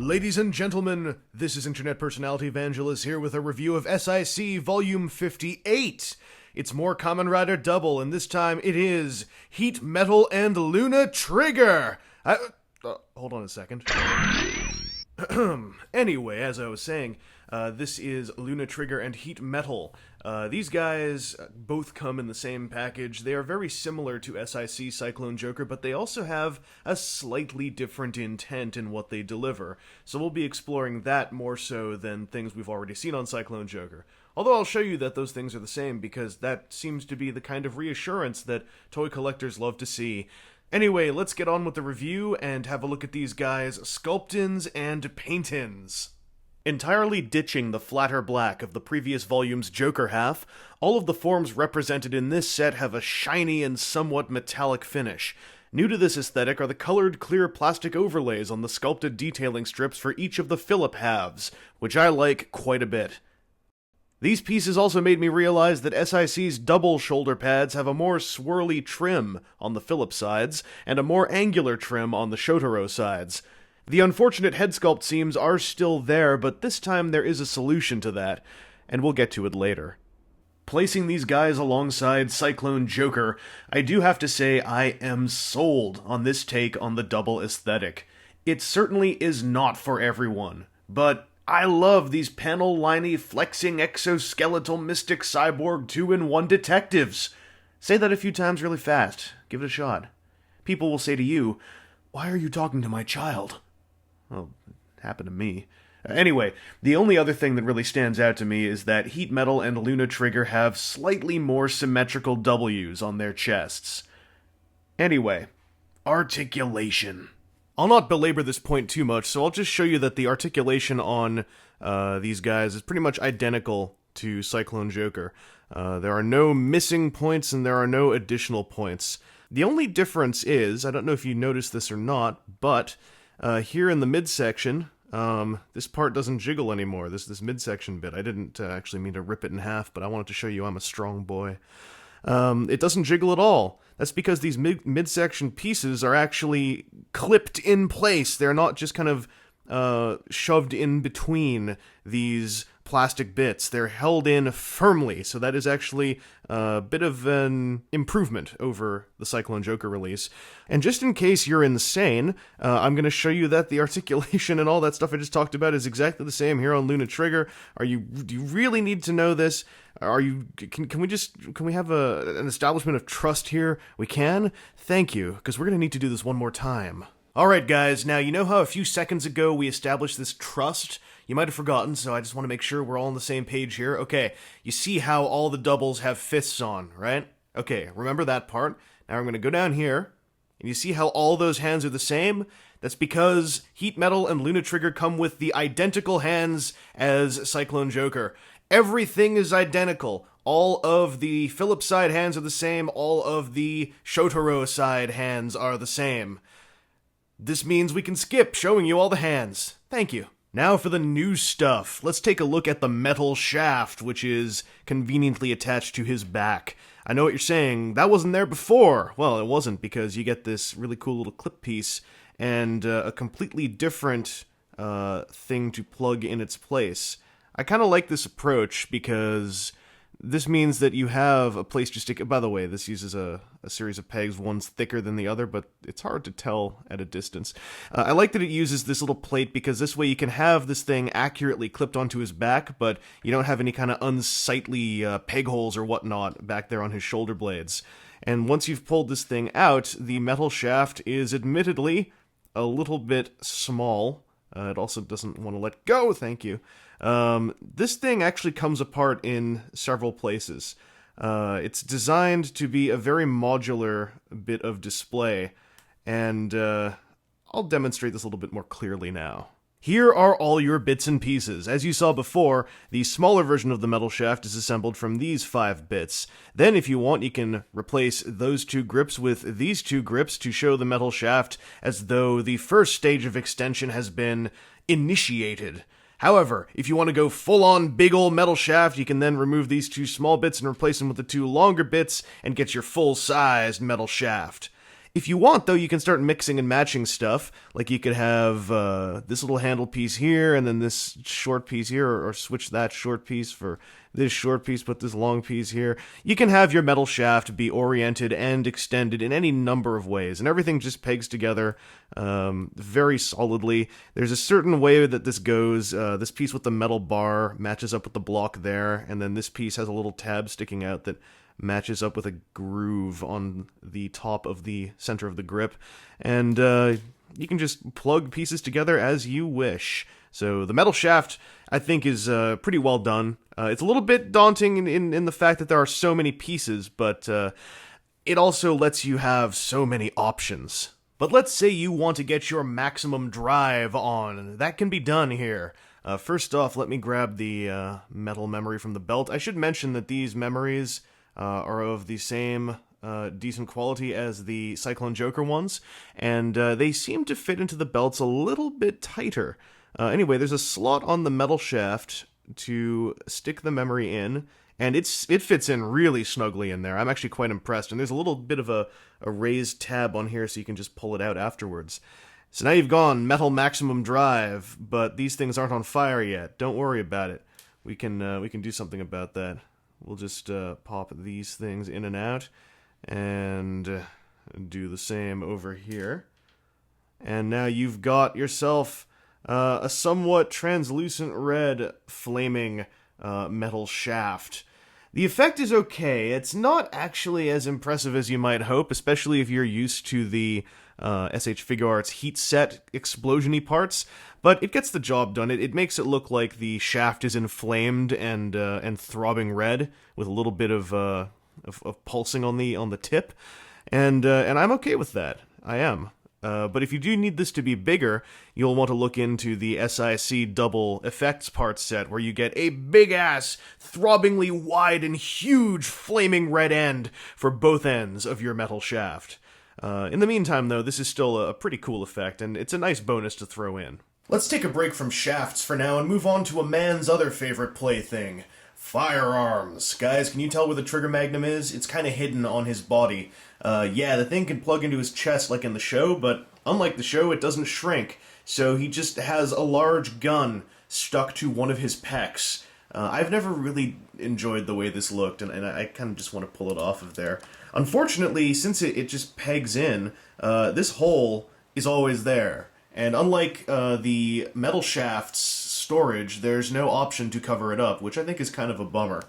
Ladies and gentlemen, this is Internet Personality Vangelus here with a review of SIC Volume 58. It's more Kamen Rider Double, and this time it is HeatMetal and LunaTrigger. Hold on a second. Anyway, as I was saying, this is LunaTrigger and HeatMetal. These guys both come in the same package. They are very similar to SIC Cyclone Joker, but they also have a slightly different intent in what they deliver. So we'll be exploring that more so than things we've already seen on Cyclone Joker. Although I'll show you that those things are the same, because that seems to be the kind of reassurance that toy collectors love to see. Anyway, let's get on with the review and have a look at these guys' sculpt-ins and paint-ins. Entirely ditching the flatter black of the previous volume's Joker half, all of the forms represented in this set have a shiny and somewhat metallic finish. New to this aesthetic are the colored clear plastic overlays on the sculpted detailing strips for each of the Phillip halves, which I like quite a bit. These pieces also made me realize that SIC's double shoulder pads have a more swirly trim on the Phillip sides, and a more angular trim on the Shotaro sides. The unfortunate head sculpt seams are still there, but this time there is a solution to that, and we'll get to it later. Placing these guys alongside Cyclone Joker, I do have to say I am sold on this take on the double aesthetic. It certainly is not for everyone, but I love these panel-liney, flexing exoskeletal mystic cyborg 2-in-1 detectives. Say that a few times really fast. Give it a shot. People will say to you, "Why are you talking to my child?" Well, it happened to me. Anyway, the only other thing that really stands out to me is that HeatMetal and LunaTrigger have slightly more symmetrical W's on their chests. Anyway, articulation. I'll not belabor this point too much, so I'll just show you that the articulation on these guys is pretty much identical to Cyclone Joker. There are no missing points and there are no additional points. The only difference is, I don't know if you noticed this or not, but here in the midsection, this part doesn't jiggle anymore, this midsection bit. I didn't actually mean to rip it in half, but I wanted to show you I'm a strong boy. It doesn't jiggle at all. That's because these midsection pieces are actually clipped in place. They're not just kind of shoved in between these plastic bits. They're held in firmly, so that is actually a bit of an improvement over the Cyclone Joker release. And just in case you're insane, I'm going to show you that the articulation and all that stuff I just talked about is exactly the same here on LunaTrigger. Do you really need to know this? Can we have an establishment of trust here? We can? Thank you, because we're going to need to do this one more time. Alright guys, now you know how a few seconds ago we established this trust? You might have forgotten, so I just want to make sure we're all on the same page here. Okay, you see how all the doubles have fists on, right? Okay, remember that part. Now I'm going to go down here, and you see how all those hands are the same? That's because HeatMetal and LunaTrigger come with the identical hands as Cyclone Joker. Everything is identical. All of the Phillip side hands are the same, all of the Shotaro side hands are the same. This means we can skip showing you all the hands. Thank you. Now for the new stuff. Let's take a look at the metal shaft, which is conveniently attached to his back. I know what you're saying, that wasn't there before. Well, it wasn't, because you get this really cool little clip piece and a completely different thing to plug in its place. I kind of like this approach because this means that you have a place to stick it. By the way, this uses a series of pegs, one's thicker than the other, but it's hard to tell at a distance. I like that it uses this little plate because this way you can have this thing accurately clipped onto his back, but you don't have any kind of unsightly peg holes or whatnot back there on his shoulder blades. And once you've pulled this thing out, the metal shaft is admittedly a little bit small. It also doesn't want to let go, thank you. This thing actually comes apart in several places. It's designed to be a very modular bit of display, and I'll demonstrate this a little bit more clearly now. Here are all your bits and pieces. As you saw before, the smaller version of the metal shaft is assembled from these 5 bits. Then, if you want, you can replace those 2 grips with these 2 grips to show the metal shaft as though the first stage of extension has been initiated. However, if you want to go full-on big ol' metal shaft, you can then remove these 2 small bits and replace them with the 2 longer bits and get your full-sized metal shaft. If you want, though, you can start mixing and matching stuff. Like you could have this little handle piece here, and then this short piece here, or switch that short piece for this short piece, put this long piece here. You can have your metal shaft be oriented and extended in any number of ways, and everything just pegs together very solidly. There's a certain way that this goes. This piece with the metal bar matches up with the block there, and then this piece has a little tab sticking out that matches up with a groove on the top of the center of the grip, and you can just plug pieces together as you wish. So the metal shaft, I think, is pretty well done. It's a little bit daunting in the fact that there are so many pieces, but it also lets you have so many options. But let's say you want to get your maximum drive on. That can be done here. First off, let me grab the metal memory from the belt. I should mention that these memories are of the same decent quality as the Cyclone Joker ones, and they seem to fit into the belts a little bit tighter. Anyway, there's a slot on the metal shaft to stick the memory in, and it fits in really snugly in there. I'm actually quite impressed, and there's a little bit of a raised tab on here so you can just pull it out afterwards. So now you've gone metal maximum drive, but these things aren't on fire yet. Don't worry about it. We can do something about that. We'll just pop these things in and out, and do the same over here. And now you've got yourself a somewhat translucent red flaming metal shaft. The effect is okay. It's not actually as impressive as you might hope, especially if you're used to the SH Figuarts heat set explosion-y parts, but it gets the job done. It makes it look like the shaft is inflamed and throbbing red with a little bit of pulsing on the tip, and I'm okay with that. I am. But if you do need this to be bigger, you'll want to look into the SIC W effects parts set, where you get a big-ass, throbbingly wide and huge flaming red end for both ends of your metal shaft. In the meantime, though, this is still a pretty cool effect, and it's a nice bonus to throw in. Let's take a break from shafts for now and move on to a man's other favorite plaything, firearms. Guys, can you tell where the trigger magnum is? It's kind of hidden on his body. Yeah, the thing can plug into his chest like in the show, but unlike the show, it doesn't shrink. So he just has a large gun stuck to one of his pecs. I've never really enjoyed the way this looked, and I kind of just want to pull it off of there. Unfortunately, since it just pegs in, this hole is always there. And unlike the metal shaft's storage, there's no option to cover it up, which I think is kind of a bummer.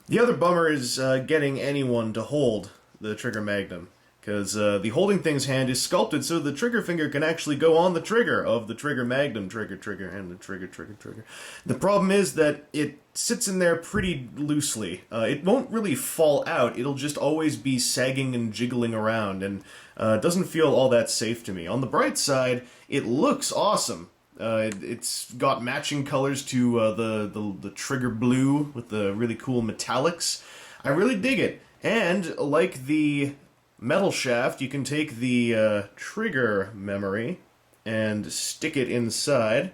The other bummer is getting anyone to hold the trigger magnum, because the holding thing's hand is sculpted so the trigger finger can actually go on the trigger of the trigger magnum, trigger, and the trigger. The problem is that it sits in there pretty loosely. It won't really fall out, it'll just always be sagging and jiggling around, and it doesn't feel all that safe to me. On the bright side, it looks awesome. It's got matching colors to the trigger blue with the really cool metallics. I really dig it. And, like the metal shaft, you can take the trigger memory and stick it inside.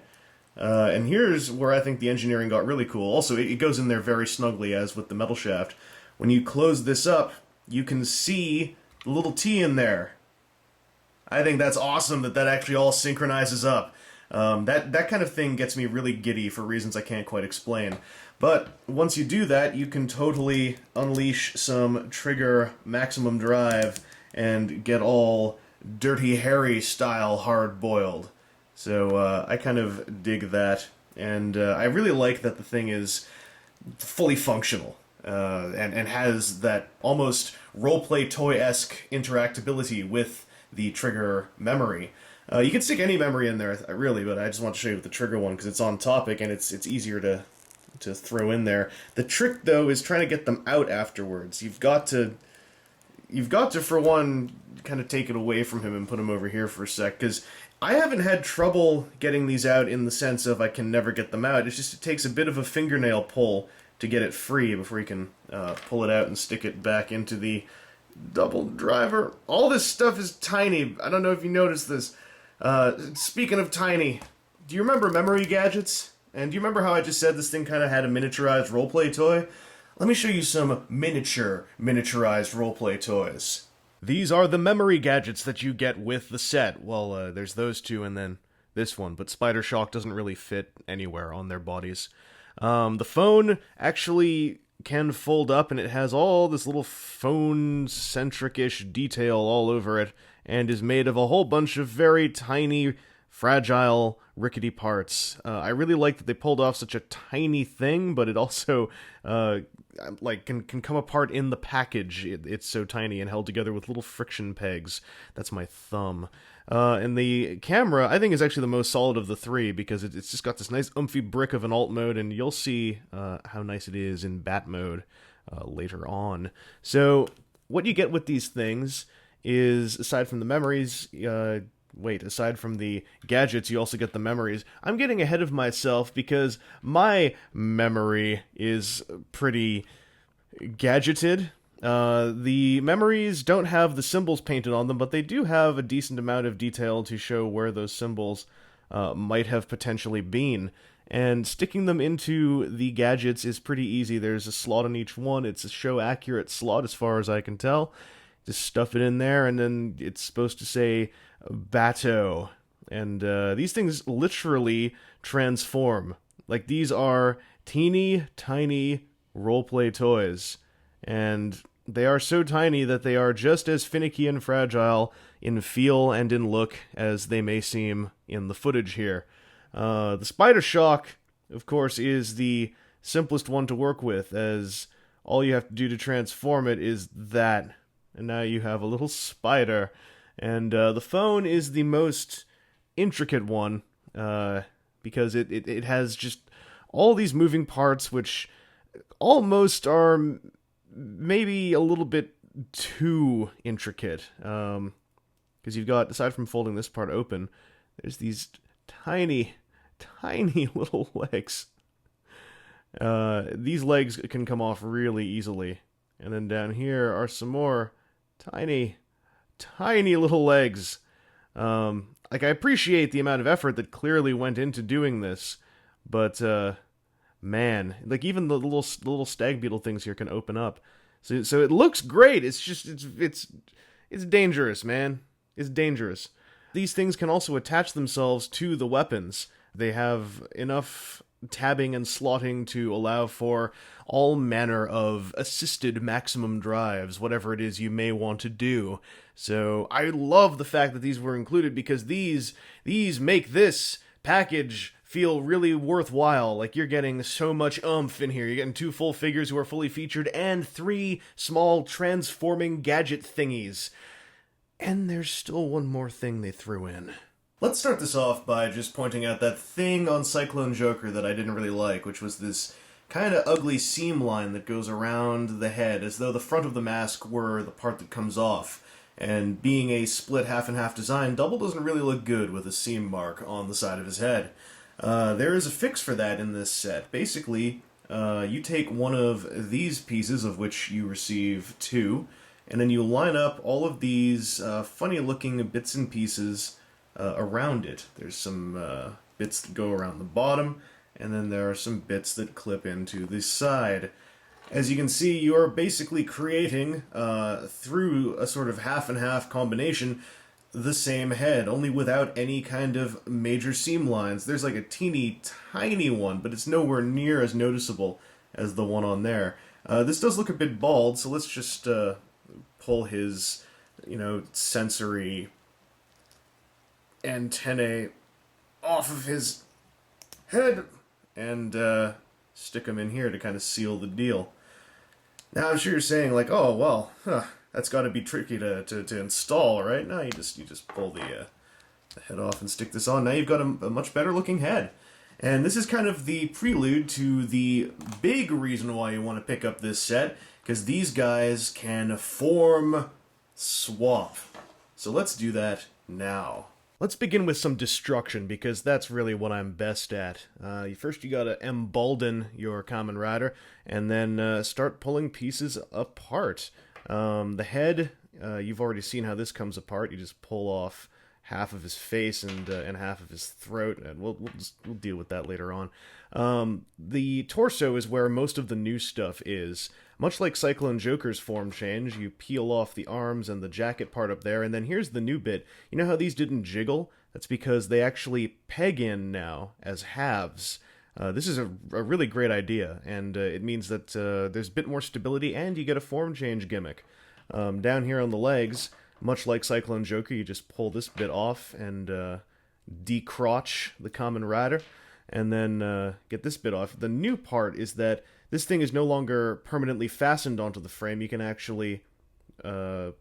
And here's where I think the engineering got really cool. Also, it goes in there very snugly, as with the metal shaft. When you close this up, you can see the little T in there. I think that's awesome that actually all synchronizes up. That kind of thing gets me really giddy for reasons I can't quite explain. But once you do that, you can totally unleash some trigger maximum drive and get all Dirty Harry style hard-boiled. So I kind of dig that, and I really like that the thing is fully functional and has that almost roleplay toy-esque interactability with the trigger memory. You can stick any memory in there, really, but I just want to show you with the trigger one because it's on topic and it's easier to throw in there. The trick, though, is trying to get them out afterwards. You've got to, for one, kind of take it away from him and put him over here for a sec, because I haven't had trouble getting these out in the sense of I can never get them out. It's just it takes a bit of a fingernail pull to get it free before you can pull it out and stick it back into the double driver. All this stuff is tiny. I don't know if you noticed this. Speaking of tiny, do you remember memory gadgets? And do you remember how I just said this thing kind of had a miniaturized roleplay toy? Let me show you some miniaturized roleplay toys. These are the memory gadgets that you get with the set. Well, there's those two and then this one, but Spider Shock doesn't really fit anywhere on their bodies. The phone actually can fold up, and it has all this little phone-centric-ish detail all over it, and is made of a whole bunch of very tiny, fragile, rickety parts. I really like that they pulled off such a tiny thing, but it also can come apart in the package. It's so tiny and held together with little friction pegs. That's my thumb. And the camera, I think, is actually the most solid of the three, because it's just got this nice umphy brick of an alt mode, and you'll see how nice it is in bat mode later on. So what you get with these things is, aside from the memories, aside from the gadgets, you also get the memories. I'm getting ahead of myself because my memory is pretty gadgeted. The memories don't have the symbols painted on them, but they do have a decent amount of detail to show where those symbols might have potentially been. And sticking them into the gadgets is pretty easy. There's a slot on each one. It's a show-accurate slot as far as I can tell. Just stuff it in there, and then it's supposed to say Bato. And these things literally transform. Like, these are teeny tiny roleplay toys. And they are so tiny that they are just as finicky and fragile in feel and in look as they may seem in the footage here. The Spider Shock, of course, is the simplest one to work with, as all you have to do to transform it is that. And now you have a little spider. And the phone is the most intricate one, because it has just all these moving parts, which almost are maybe a little bit too intricate. Because you've got, aside from folding this part open, there's these tiny little legs. These legs can come off really easily. And then down here are some more tiny little legs. I appreciate the amount of effort that clearly went into doing this, but man, like, even the little stag beetle things here can open up. So it looks great. It's just it's dangerous, man. It's dangerous. These things can also attach themselves to the weapons. They have enough tabbing and slotting to allow for all manner of assisted maximum drives, whatever it is you may want to do. So I love the fact that these were included, because these make this package feel really worthwhile. Like, you're getting so much oomph in here. You're getting 2 full figures who are fully featured, and 3 small transforming gadget thingies. And there's still one more thing they threw in. Let's start this off by just pointing out that thing on Cyclone Joker that I didn't really like, which was this kind of ugly seam line that goes around the head, as though the front of the mask were the part that comes off. And being a split half-and-half design, Double doesn't really look good with a seam mark on the side of his head. There is a fix for that in this set. Basically, you take one of these pieces, of which you receive 2, and then you line up all of these funny-looking bits and pieces around it. There's some bits that go around the bottom, and then there are some bits that clip into the side. As you can see, you are basically creating, through a sort of half-and-half combination, the same head, only without any kind of major seam lines. There's like a teeny tiny one, but it's nowhere near as noticeable as the one on there. This does look a bit bald, so let's just pull his, sensory antennae off of his head and stick them in here to kind of seal the deal. Now, I'm sure you're saying, like, oh, well, that's got to be tricky to install, right? No, you just pull the head off and stick this on. Now you've got a much better looking head. And this is kind of the prelude to the big reason why you want to pick up this set, because these guys can form swap. So let's do that now. Let's begin with some destruction, because that's really what I'm best at. First you gotta embolden your Kamen Rider, and then start pulling pieces apart. The head, you've already seen how this comes apart. You just pull off half of his face and half of his throat, and we'll deal with that later on. The torso is where most of the new stuff is. Much like Cyclone Joker's form change, you peel off the arms and the jacket part up there, and then here's the new bit. You know how these didn't jiggle? That's because they actually peg in now as halves. This is a really great idea, and it means that there's a bit more stability, and you get a form change gimmick. Down here on the legs, much like Cyclone Joker, you just pull this bit off and decrotch the Kamen Rider, and then get this bit off. The new part is that this thing is no longer permanently fastened onto the frame. You can actually pull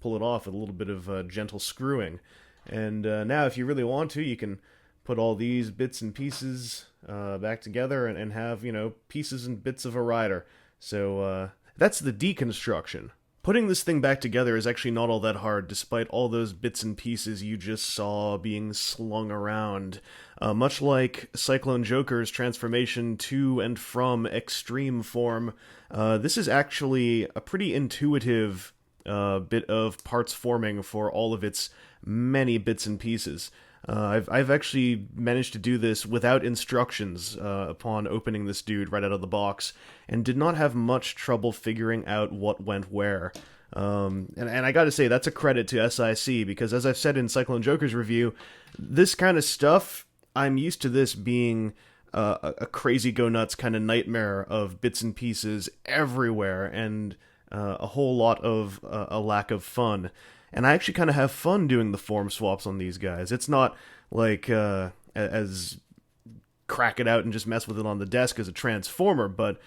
it off with a little bit of gentle screwing. And now, if you really want to, you can put all these bits and pieces back together and have, pieces and bits of a rider. So that's the deconstruction. Putting this thing back together is actually not all that hard, despite all those bits and pieces you just saw being slung around. Much like Cyclone Joker's transformation to and from extreme form, this is actually a pretty intuitive bit of parts forming for all of its many bits and pieces. I've actually managed to do this without instructions upon opening this dude right out of the box, and did not have much trouble figuring out what went where. And I gotta say, that's a credit to SIC, because as I've said in Cyclone Joker's review, this kind of stuff, I'm used to this being a crazy go-nuts kind of nightmare of bits and pieces everywhere, and a whole lot of a lack of fun. And I actually kind of have fun doing the form swaps on these guys. It's not like as crack it out and just mess with it on the desk as a transformer, but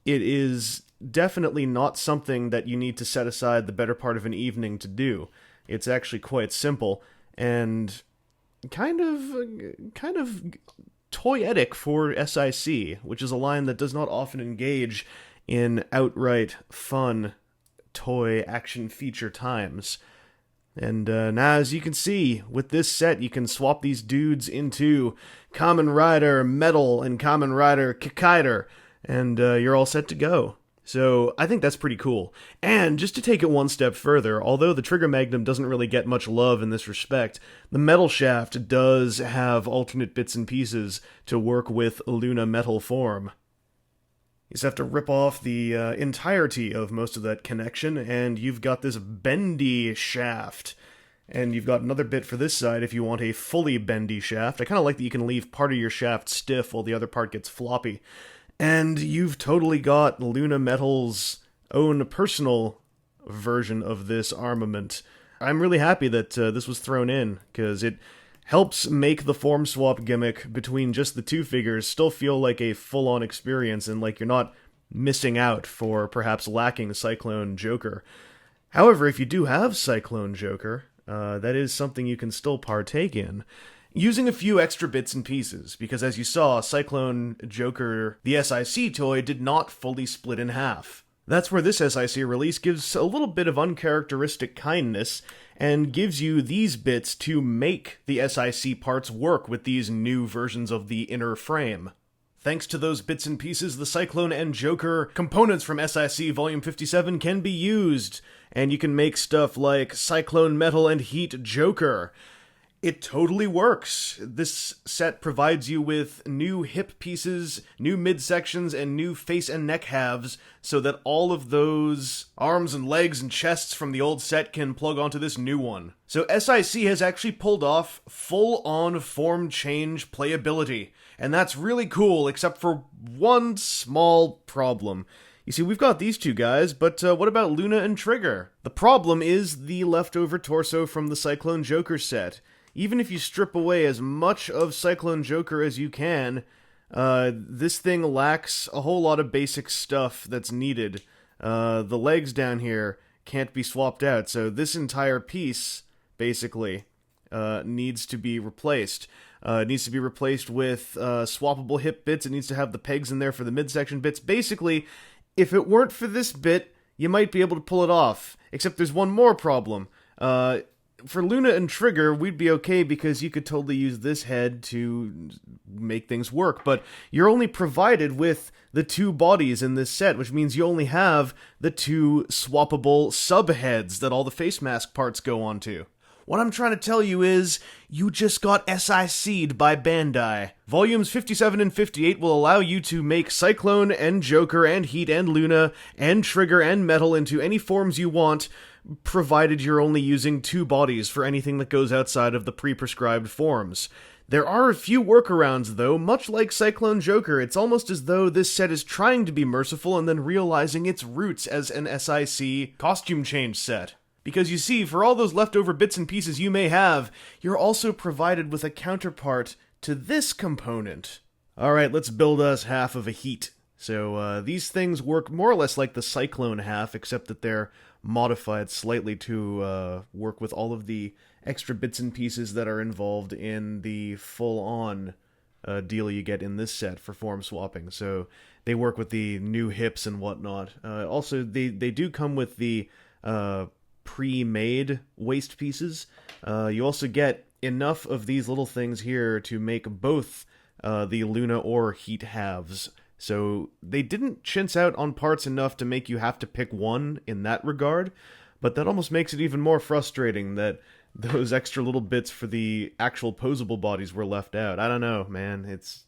it is definitely not something that you need to set aside the better part of an evening to do. It's actually quite simple and kind of toyetic for SIC, which is a line that does not often engage in outright fun toy action feature times. And now, as you can see, with this set, you can swap these dudes into Kamen Rider Metal and Kamen Rider Kikaider, and you're all set to go. So I think that's pretty cool. And just to take it one step further, although the Trigger Magnum doesn't really get much love in this respect, the metal shaft does have alternate bits and pieces to work with Luna metal form. You just have to rip off the entirety of most of that connection, and you've got this bendy shaft. And you've got another bit for this side if you want a fully bendy shaft. I kind of like that you can leave part of your shaft stiff while the other part gets floppy. And you've totally got Luna Metal's own personal version of this armament. I'm really happy that this was thrown in, because it helps make the form swap gimmick between just the two figures still feel like a full-on experience, and like you're not missing out for perhaps lacking Cyclone Joker. However, if you do have Cyclone Joker, that is something you can still partake in, using a few extra bits and pieces, because as you saw, Cyclone Joker, the SIC toy, did not fully split in half. That's where this SIC release gives a little bit of uncharacteristic kindness, and gives you these bits to make the SIC parts work with these new versions of the inner frame. Thanks to those bits and pieces, the Cyclone and Joker components from SIC Volume 57 can be used, and you can make stuff like Cyclone Metal and Heat Joker. It totally works. This set provides you with new hip pieces, new midsections, and new face and neck halves, so that all of those arms and legs and chests from the old set can plug onto this new one. So SIC has actually pulled off full-on form change playability, and that's really cool, except for one small problem. You see, we've got these two guys, but what about Luna and Trigger? The problem is the leftover torso from the Cyclone Joker set. Even if you strip away as much of Cyclone Joker as you can, this thing lacks a whole lot of basic stuff that's needed. The legs down here can't be swapped out, so this entire piece, basically, needs to be replaced. It needs to be replaced with swappable hip bits. It needs to have the pegs in there for the midsection bits. Basically, if it weren't for this bit, you might be able to pull it off. Except there's one more problem. For Luna and Trigger, we'd be okay because you could totally use this head to make things work, but you're only provided with the two bodies in this set, which means you only have the two swappable subheads that all the face mask parts go onto. What I'm trying to tell you is, you just got SIC'd by Bandai. Volumes 57 and 58 will allow you to make Cyclone and Joker and Heat and Luna and Trigger and Metal into any forms you want, provided you're only using 2 bodies for anything that goes outside of the pre-prescribed forms. There are a few workarounds, though. Much like Cyclone Joker, it's almost as though this set is trying to be merciful and then realizing its roots as an SIC costume change set. Because you see, for all those leftover bits and pieces you may have, you're also provided with a counterpart to this component. Alright, let's build us half of a Heat. So these things work more or less like the Cyclone half, except that they're modified slightly to work with all of the extra bits and pieces that are involved in the full-on deal you get in this set for form swapping. So they work with the new hips and whatnot. Also, they do come with the pre-made waist pieces. You also get enough of these little things here to make both the Luna or Heat halves. So they didn't chintz out on parts enough to make you have to pick one in that regard, but that almost makes it even more frustrating that those extra little bits for the actual posable bodies were left out. I don't know, man. It's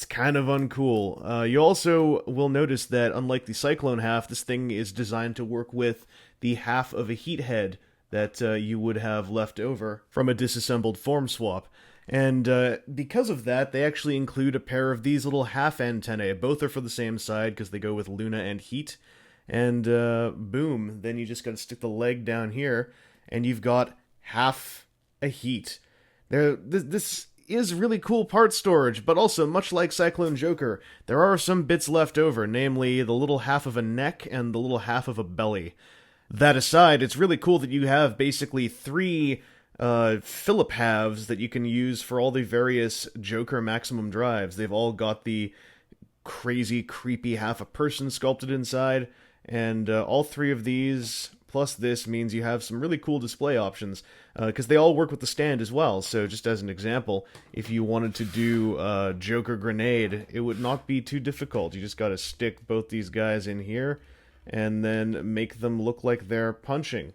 kind of uncool. You also will notice that, unlike the Cyclone half, this thing is designed to work with the half of a Heat head that you would have left over from a disassembled form swap. And because of that, they actually include a pair of these little half antennae. Both are for the same side because they go with Luna and Heat. And boom, then you just got to stick the leg down here, and you've got half a Heat. This is really cool part storage, but also, much like Cyclone Joker, there are some bits left over, namely the little half of a neck and the little half of a belly. That aside, it's really cool that you have basically 3 Phillip halves that you can use for all the various Joker maximum drives. They've all got the crazy, creepy half a person sculpted inside, and all 3 of these, plus this, means you have some really cool display options, because they all work with the stand as well. So just as an example, if you wanted to do Joker Grenade, it would not be too difficult. You just gotta stick both these guys in here, and then make them look like they're punching.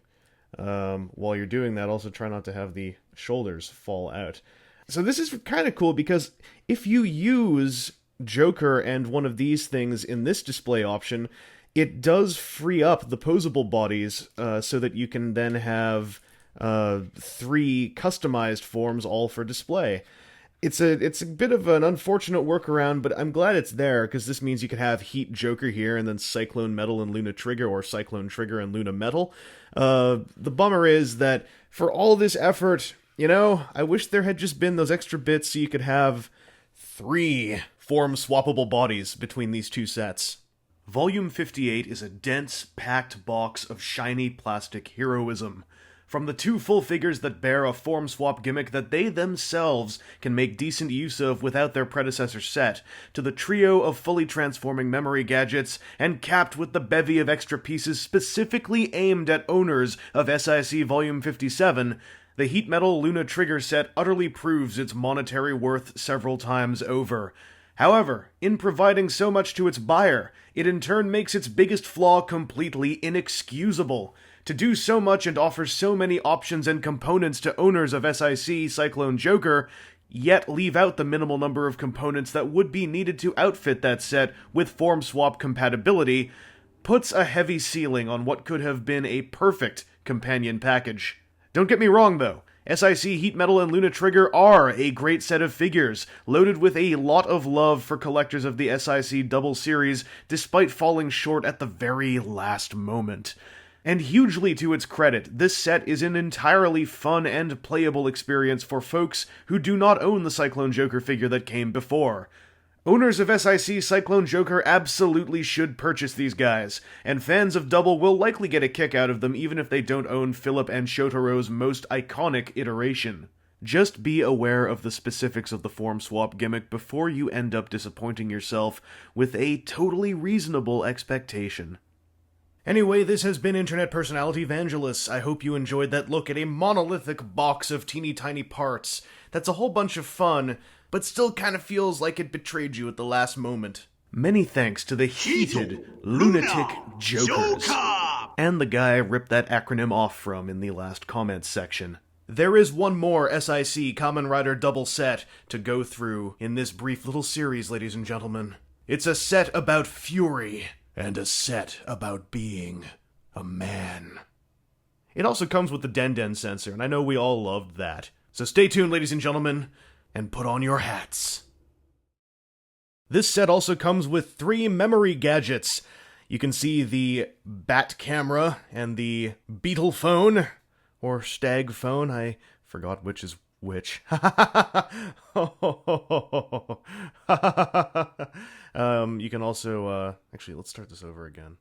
While you're doing that, also try not to have the shoulders fall out. So this is kind of cool, because if you use Joker and one of these things in this display option, it does free up the posable bodies so that you can then have 3 customized forms all for display. It's a bit of an unfortunate workaround, but I'm glad it's there, because this means you could have Heat Joker here, and then Cyclone Metal and Luna Trigger, or Cyclone Trigger and Luna Metal. The bummer is that for all this effort, I wish there had just been those extra bits so you could have 3 form-swappable bodies between these 2 sets. Volume 58 is a dense, packed box of shiny plastic heroism. From the 2 full figures that bear a form swap gimmick that they themselves can make decent use of without their predecessor set, to the trio of fully transforming memory gadgets, and capped with the bevy of extra pieces specifically aimed at owners of SIC Volume 57, the HeatMetal LunaTrigger set utterly proves its monetary worth several times over. However, in providing so much to its buyer, it in turn makes its biggest flaw completely inexcusable. To do so much and offer so many options and components to owners of SIC Cyclone Joker, yet leave out the minimal number of components that would be needed to outfit that set with form swap compatibility, puts a heavy ceiling on what could have been a perfect companion package. Don't get me wrong though, SIC HeatMetal and LunaTrigger are a great set of figures, loaded with a lot of love for collectors of the SIC Double series, despite falling short at the very last moment. And hugely to its credit, this set is an entirely fun and playable experience for folks who do not own the Cyclone Joker figure that came before. Owners of SIC Cyclone Joker absolutely should purchase these guys, and fans of Double will likely get a kick out of them even if they don't own Philip and Shotaro's most iconic iteration. Just be aware of the specifics of the form swap gimmick before you end up disappointing yourself with a totally reasonable expectation. Anyway, this has been Internet Personality Vangelus. I hope you enjoyed that look at a monolithic box of teeny tiny parts. That's a whole bunch of fun, but still kind of feels like it betrayed you at the last moment. Many thanks to the heated, lunatic jokers, and the guy I ripped that acronym off from in the last comments section. There is one more SIC Kamen Rider double set to go through in this brief little series, ladies and gentlemen. It's a set about fury, and a set about being a man. It also comes with the Den sensor, and I know we all loved that. So stay tuned, ladies and gentlemen, and put on your hats. This set also comes with 3 memory gadgets. You can see the Bat camera and the Beetle phone, or Stag phone, I forgot which is which. You can also, actually, let's start this over again.